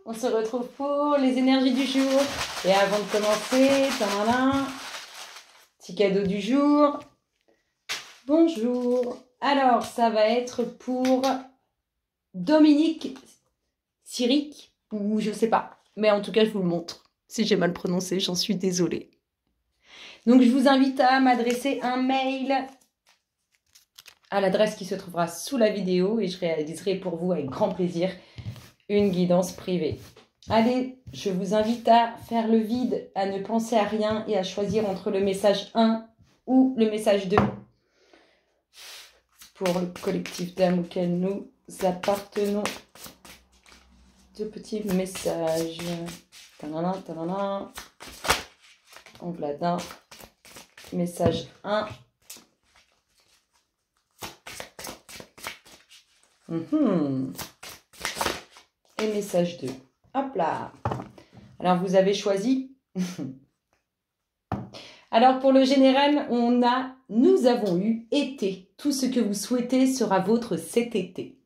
On se retrouve pour les énergies du jour. Et avant de commencer, tadam, petit cadeau du jour. Bonjour. Alors, ça va être pour Dominique Cyric, ou je sais pas. Mais en tout cas, je vous le montre. Si j'ai mal prononcé, j'en suis désolée. Donc, je vous invite à m'adresser un mail à l'adresse qui se trouvera sous la vidéo et je réaliserai pour vous avec grand plaisir une guidance privée. Allez, je vous invite à faire le vide, à ne penser à rien et à choisir entre le message 1 ou le message 2 pour le collectif d'âmes auquel nous appartenons. Deux petits messages. Tadana, tadana. En voilà. Message 1. Et message 2. Hop là. Alors, vous avez choisi. Alors, pour le général, nous avons eu été. Tout ce que vous souhaitez sera vôtre cet été.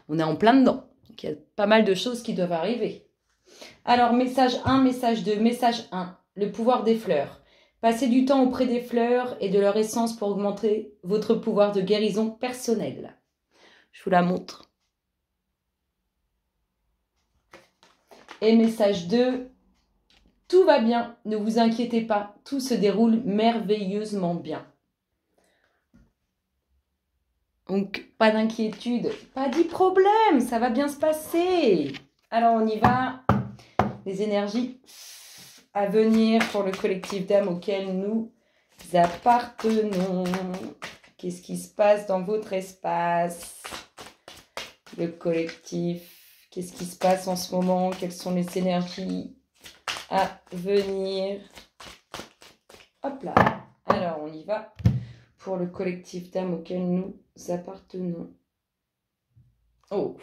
On est en plein dedans. Donc, il y a pas mal de choses qui doivent arriver. Alors, message 1, message 2. Message 1. Le pouvoir des fleurs. Passez du temps auprès des fleurs et de leur essence pour augmenter votre pouvoir de guérison personnelle. Je vous la montre. Et message 2, tout va bien, ne vous inquiétez pas, tout se déroule merveilleusement bien. Donc, pas d'inquiétude, pas de problème, ça va bien se passer. Alors, on y va. Les énergies à venir pour le collectif d'âmes auquel nous appartenons. Qu'est-ce qui se passe dans votre espace? Le collectif. Qu'est-ce qui se passe en ce moment? Quelles sont les énergies à venir? Hop là. Alors, on y va pour le collectif d'âmes auquel nous appartenons. Oh,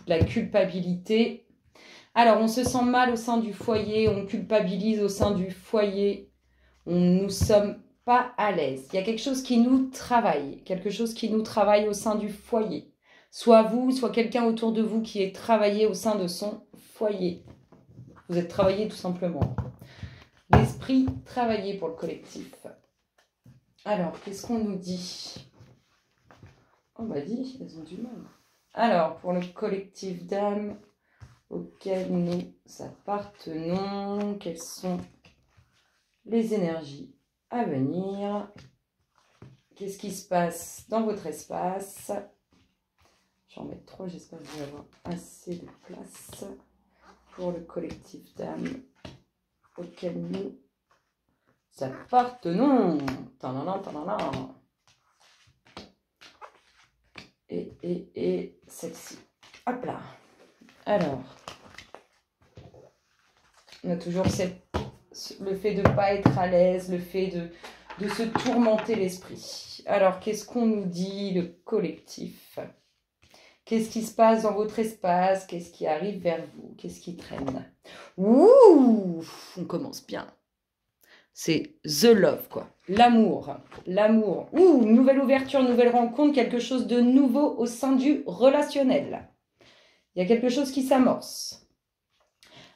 la culpabilité. Alors, on se sent mal au sein du foyer, on culpabilise au sein du foyer. Nous ne sommes pas à l'aise. Il y a quelque chose qui nous travaille, au sein du foyer. Soit vous, soit quelqu'un autour de vous qui est travaillé au sein de son foyer. Vous êtes travaillé tout simplement. L'esprit travaillé pour le collectif. Alors, qu'est-ce qu'on nous dit? On m'a dit, elles ont du mal. Alors, pour le collectif d'âmes auquel nous appartenons, quelles sont les énergies à venir? Qu'est-ce qui se passe dans votre espace? J'en mets 3, j'espère que vous allez avoir assez de place pour le collectif d'âmes auquel nous appartenons. Et celle-ci. Hop là. Alors, on a toujours le fait de ne pas être à l'aise, le fait de se tourmenter l'esprit. Alors, qu'est-ce qu'on nous dit, le collectif? Qu'est-ce qui se passe dans votre espace? Qu'est-ce qui arrive vers vous? Qu'est-ce qui traîne? Ouh, on commence bien. C'est the love, quoi. L'amour. L'amour. Ouh, nouvelle ouverture, nouvelle rencontre, quelque chose de nouveau au sein du relationnel. Il y a quelque chose qui s'amorce.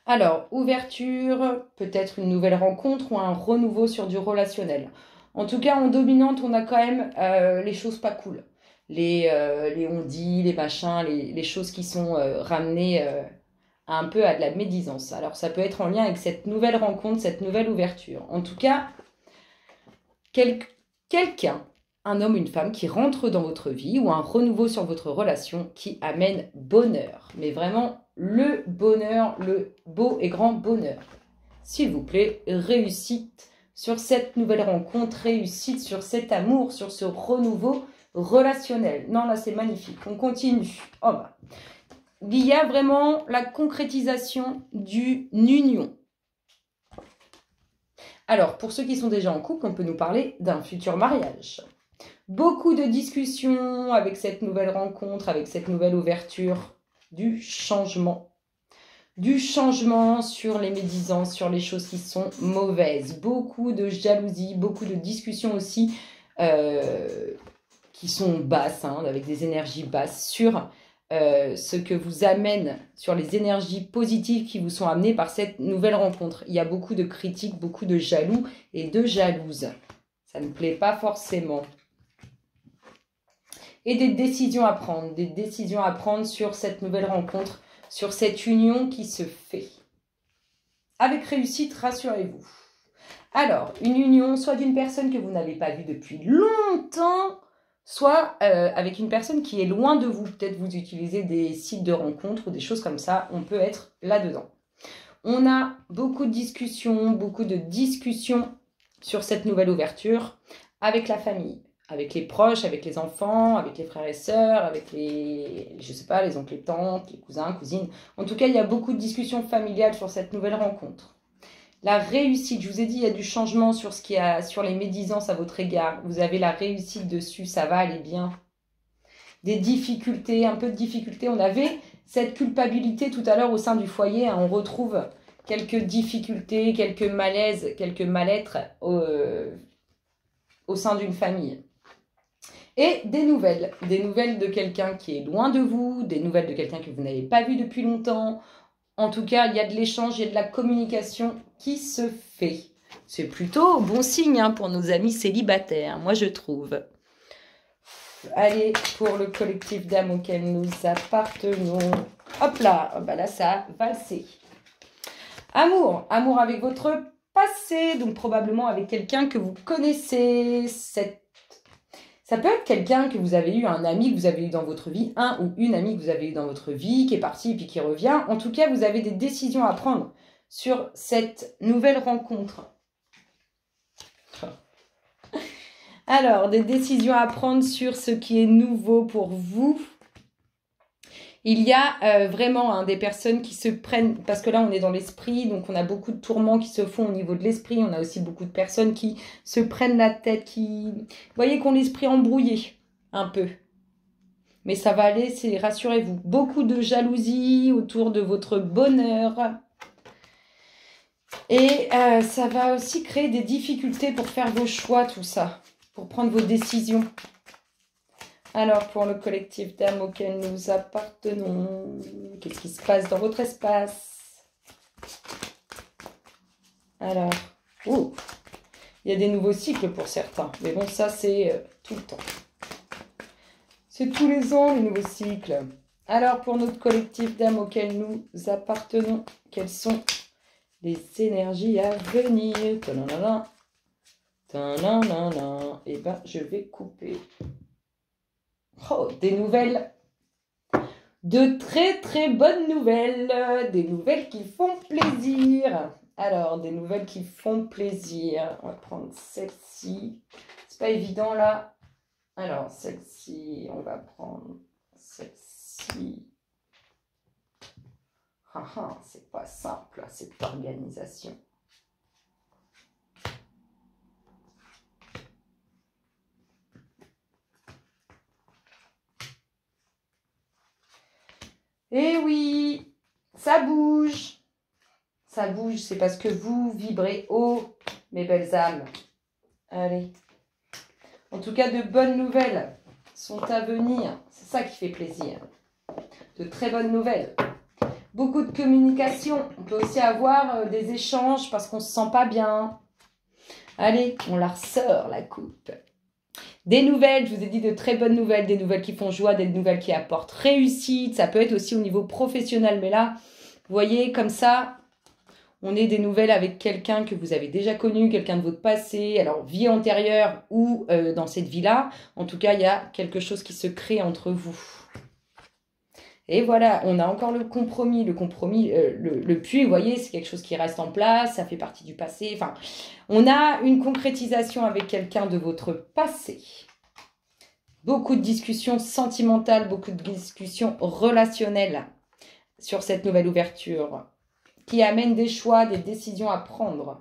Alors, ouverture, peut-être une nouvelle rencontre ou un renouveau sur du relationnel. En tout cas, en dominante, on a quand même les choses pas cool. Les on-dit, les machins, les choses qui sont ramenées un peu à de la médisance. Alors, ça peut être en lien avec cette nouvelle rencontre, cette nouvelle ouverture. En tout cas, quelqu'un, un homme, une femme qui rentre dans votre vie ou un renouveau sur votre relation qui amène bonheur. Mais vraiment, le bonheur, le beau et grand bonheur. S'il vous plaît, réussite sur cette nouvelle rencontre, réussite sur cet amour, sur ce renouveau relationnel. Non, là, c'est magnifique. On continue. Oh bah. Il y a vraiment la concrétisation d'une union. Alors, pour ceux qui sont déjà en couple, on peut nous parler d'un futur mariage. Beaucoup de discussions avec cette nouvelle rencontre, avec cette nouvelle ouverture, du changement. Du changement sur les médisances, sur les choses qui sont mauvaises. Beaucoup de jalousie, beaucoup de discussions aussi qui sont basses, avec des énergies basses sur ce que vous amène sur les énergies positives qui vous sont amenées par cette nouvelle rencontre. Il y a beaucoup de critiques, beaucoup de jaloux et de jalouses. Ça ne plaît pas forcément. Et des décisions à prendre sur cette nouvelle rencontre, sur cette union qui se fait. Avec réussite, rassurez-vous. Alors, une union, soit d'une personne que vous n'avez pas vue depuis longtemps, soit avec une personne qui est loin de vous. Peut-être vous utilisez des sites de rencontres ou des choses comme ça. On peut être là-dedans. On a beaucoup de discussions sur cette nouvelle ouverture avec la famille, avec les proches, avec les enfants, avec les frères et sœurs, avec les, je sais pas, les oncles et tantes, les cousins, cousines. En tout cas, il y a beaucoup de discussions familiales sur cette nouvelle rencontre. La réussite, je vous ai dit, il y a du changement sur ce qui a, sur les médisances à votre égard. Vous avez la réussite dessus, ça va aller bien. Des difficultés, un peu de difficultés. On avait cette culpabilité tout à l'heure au sein du foyer. Hein, on retrouve quelques difficultés, quelques malaises, quelques mal-être au sein d'une famille. Et des nouvelles de quelqu'un qui est loin de vous, des nouvelles de quelqu'un que vous n'avez pas vu depuis longtemps. En tout cas, il y a de l'échange, il y a de la communication qui se fait. C'est plutôt bon signe hein, pour nos amis célibataires, moi je trouve. Allez, pour le collectif d'âmes auquel nous appartenons. Hop là, bah là ça a valsé. Amour avec votre passé, donc probablement avec quelqu'un que vous connaissez. Ça peut être quelqu'un que vous avez eu, un ami que vous avez eu dans votre vie, un ou une amie que vous avez eu dans votre vie, qui est parti et puis qui revient. En tout cas, vous avez des décisions à prendre sur cette nouvelle rencontre. Alors, des décisions à prendre sur ce qui est nouveau pour vous. Il y a vraiment hein, des personnes qui se prennent, parce que là on est dans l'esprit, donc on a beaucoup de tourments qui se font au niveau de l'esprit, on a aussi beaucoup de personnes qui se prennent la tête, vous voyez qu'on a l'esprit embrouillé un peu. Mais ça va aller, rassurez-vous, beaucoup de jalousie autour de votre bonheur. Et ça va aussi créer des difficultés pour faire vos choix, tout ça, pour prendre vos décisions. Alors, pour le collectif d'âmes auquel nous appartenons, qu'est-ce qui se passe dans votre espace? Alors, il y a des nouveaux cycles pour certains. Mais bon, ça, c'est tout le temps. C'est tous les ans, les nouveaux cycles. Alors, pour notre collectif d'âmes auquel nous appartenons, quelles sont les énergies à venir? Eh bien, je vais couper. Oh, des nouvelles, de très très bonnes nouvelles, des nouvelles qui font plaisir. Alors, des nouvelles qui font plaisir. On va prendre celle-ci. C'est pas évident là. Alors, celle-ci, on va prendre celle-ci. C'est pas simple cette organisation. Eh oui, ça bouge. Ça bouge, c'est parce que vous vibrez haut, mes belles âmes. Allez. En tout cas, de bonnes nouvelles sont à venir. C'est ça qui fait plaisir. De très bonnes nouvelles. Beaucoup de communication. On peut aussi avoir des échanges parce qu'on ne se sent pas bien. Allez, on la ressort, la coupe. Des nouvelles, je vous ai dit de très bonnes nouvelles, des nouvelles qui font joie, des nouvelles qui apportent réussite. Ça peut être aussi au niveau professionnel, mais là, vous voyez, comme ça, on est des nouvelles avec quelqu'un que vous avez déjà connu, quelqu'un de votre passé, alors vie antérieure ou dans cette vie-là. En tout cas, il y a quelque chose qui se crée entre vous. Et voilà, on a encore le compromis. Le puits, vous voyez, c'est quelque chose qui reste en place, ça fait partie du passé. Enfin, on a une concrétisation avec quelqu'un de votre passé. Beaucoup de discussions sentimentales, beaucoup de discussions relationnelles sur cette nouvelle ouverture qui amène des choix, des décisions à prendre.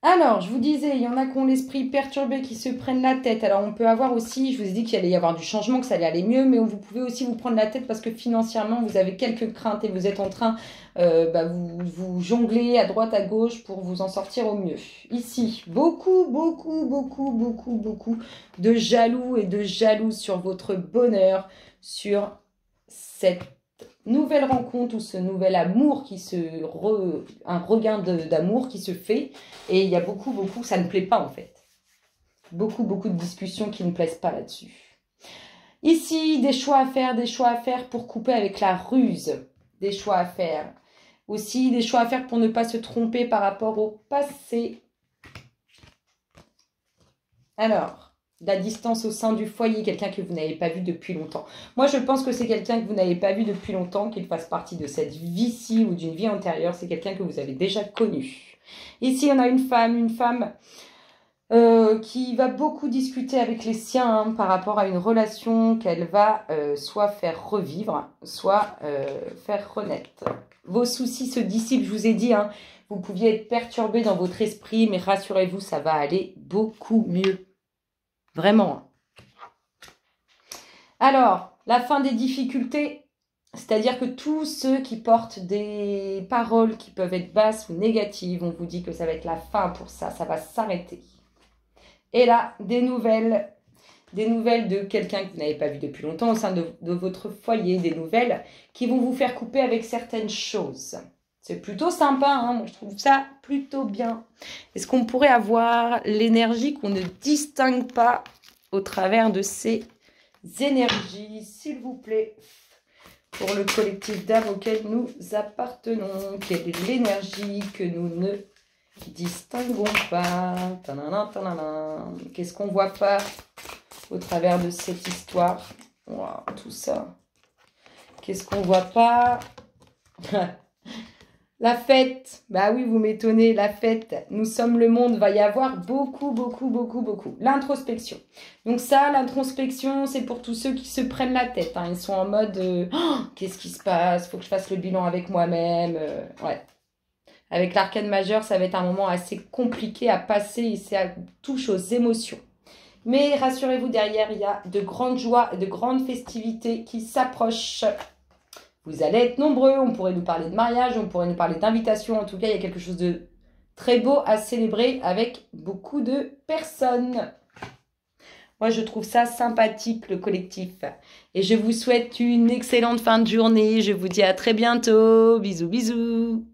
Alors, je vous disais, il y en a qui ont l'esprit perturbé, qui se prennent la tête. Alors, on peut avoir aussi, je vous ai dit qu'il allait y avoir du changement, que ça allait aller mieux, mais vous pouvez aussi vous prendre la tête parce que financièrement, vous avez quelques craintes et vous êtes en train, vous jongler à droite, à gauche pour vous en sortir au mieux. Ici, beaucoup de jaloux et de jalouses sur votre bonheur, sur cette nouvelle rencontre ou ce nouvel amour un regain d'amour qui se fait. Et il y a beaucoup, ça ne plaît pas en fait. Beaucoup de discussions qui ne plaisent pas là-dessus. Ici, des choix à faire pour couper avec la ruse. Des choix à faire. Aussi, des choix à faire pour ne pas se tromper par rapport au passé. Alors, la distance au sein du foyer, quelqu'un que vous n'avez pas vu depuis longtemps. Moi, je pense que c'est quelqu'un que vous n'avez pas vu depuis longtemps, qu'il fasse partie de cette vie-ci ou d'une vie antérieure. C'est quelqu'un que vous avez déjà connu. Ici, on a une femme qui va beaucoup discuter avec les siens par rapport à une relation qu'elle va soit faire revivre, soit faire renaître. Vos soucis se dissipent, je vous ai dit, vous pouviez être perturbé dans votre esprit, mais rassurez-vous, ça va aller beaucoup mieux. Vraiment. Alors, la fin des difficultés, c'est-à-dire que tous ceux qui portent des paroles qui peuvent être basses ou négatives, on vous dit que ça va être la fin pour ça, ça va s'arrêter. Et là, des nouvelles de quelqu'un que vous n'avez pas vu depuis longtemps au sein de votre foyer, des nouvelles qui vont vous faire couper avec certaines choses. C'est plutôt sympa, moi je trouve ça plutôt bien. Est-ce qu'on pourrait avoir l'énergie qu'on ne distingue pas au travers de ces énergies, s'il vous plaît, pour le collectif d'âmes auquel nous appartenons? Quelle est l'énergie que nous ne distinguons pas? Qu'est-ce qu'on ne voit pas au travers de cette histoire? Wow, tout ça. Qu'est-ce qu'on ne voit pas? La fête, bah oui, vous m'étonnez, la fête, nous sommes le monde, va y avoir beaucoup. L'introspection. Donc ça, l'introspection, c'est pour tous ceux qui se prennent la tête. Ils sont en mode, oh, qu'est-ce qui se passe? Faut que je fasse le bilan avec moi-même. Ouais. Avec l'arcane majeur, ça va être un moment assez compliqué à passer et ça touche aux émotions. Mais rassurez-vous, derrière, il y a de grandes joies et de grandes festivités qui s'approchent. Vous allez être nombreux, on pourrait nous parler de mariage, on pourrait nous parler d'invitation. En tout cas, il y a quelque chose de très beau à célébrer avec beaucoup de personnes. Moi, je trouve ça sympathique, le collectif. Et je vous souhaite une excellente fin de journée. Je vous dis à très bientôt. Bisous, bisous.